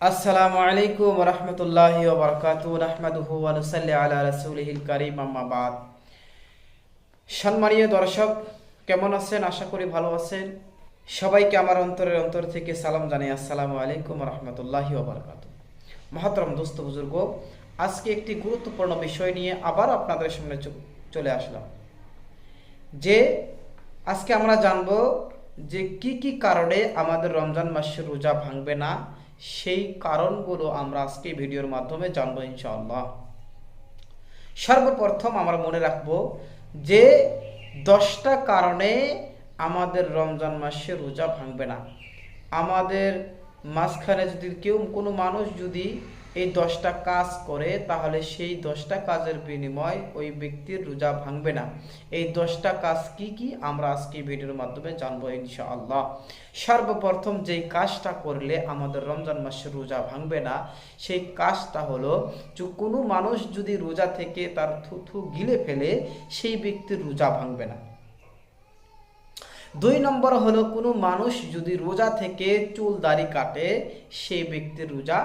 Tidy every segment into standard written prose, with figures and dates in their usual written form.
আসসালামু আলাইকুম ওয়া রাহমাতুল্লাহি ওয়া বারাকাতুহু নাহমাদুহু ওয়া নুসাল্লি আলা রাসূলিহিল কারীম আম্মা বাদ। সম্মানীয় দর্শক, কেমন আছেন? আশা করি ভালো আছেন। সবাইকে আমার অন্তর থেকে সালাম জানাই। আসসালামু আলাইকুম ওয়া রাহমাতুল্লাহি ওয়া বারাকাতুহু। মহতরম দোস্ত বুজুর্গ, আজকে একটি গুরুত্বপূর্ণ বিষয় নিয়ে আবার আপনাদের সামনে চলে আসলাম। যে আজকে আমরা জানব যে কি কি কারণে আমাদের রমজান মাসের রোজা ভাঙবে না, সেই কারণগুলো আমরা আজকে ভিডিওর মাধ্যমে জানবো ইনশাআল্লাহ। সর্বপ্রথম আমরা মনে রাখবো যে 10টা কারণে আমাদের রমজান মাসে রোজা ভাঙবে না। আমাদের মাঝখানে যদি কোনো মানুষ যদি এই 10টা কাজ করে, তাহলে সেই 10টা কাজের বিনিময় ওই ব্যক্তির রোজা ভাঙবে না। এই 10টা কাজ কি কি আমরা আজকে ভিডিওর মাধ্যমে জানবো ইনশাআল্লাহ। সর্বপ্রথম যেই কাজটা করলে আমাদের রমজান মাসের রোজা ভাঙবে না, সেই কাজটা হলো যে কোনো মানুষ যদি রোজা থেকে তার থুথু গিলে ফেলে, সেই ব্যক্তির রোজা ভাঙবে না। 2 নম্বর হলো কোনো মানুষ যদি রোজা থেকে চুল দাড়ি কাটে, সেই ব্যক্তির রোজা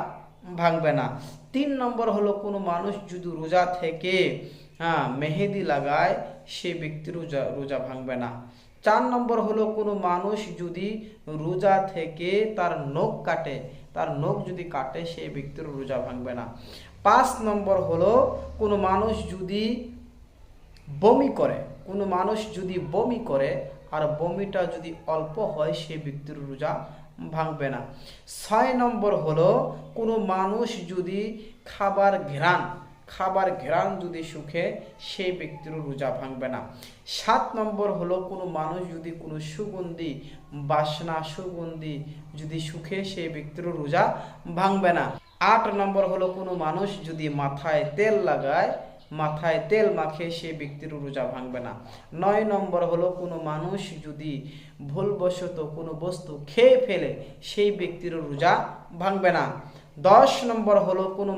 ভাঙবে না। 3 নম্বর হলো কোনো মানুষ যদি রোজা থেকে মেহেদি লাগায়, সেই ব্যক্তির রোজা ভাঙবে না। 4 নম্বর হলো কোনো মানুষ যদি রোজা থেকে তার নখ কাটে, তার নখ যদি কাটে, সেই ব্যক্তির রোজা ভাঙবে না। 5 নম্বর হলো কোনো মানুষ যদি বমি করে, কোনো মানুষ যদি বমি করে আর বমিটা যদি অল্প হয়, সেই ব্যক্তির রোজা ভাঙবে না। 6 নম্বর হলো কোনো মানুষ যদি খাবার ঘ্রাণ যদি শুকে, সেই ব্যক্তির রোজা ভাঙবে না। 7 নম্বর হলো কোনো মানুষ যদি কোনো সুগন্ধি যদি শুকে, সেই ব্যক্তির রোজা ভাঙবে না। 8 নম্বর হলো কোনো মানুষ যদি মাথায় তেল মাখে, সেই ব্যক্তির রোজা ভাঙবে না। 9 নম্বর হলো কোনো মানুষ যদি ভুলবশত কোনো বস্তু খেয়ে ফেলে, সেই ব্যক্তির রোজা ভাঙবে না। 10 নম্বর হলো কোনো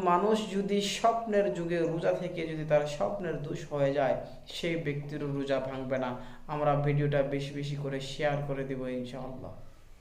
মানুষ যদি স্বপ্নের যুগে রোজা থেকে যদি তার স্বপ্নের দোষ হয়ে যায়, সেই ব্যক্তির রোজা ভাঙবে না। আমরা ভিডিওটা বেশি বেশি করে শেয়ার করে দেব ইনশাআল্লাহ।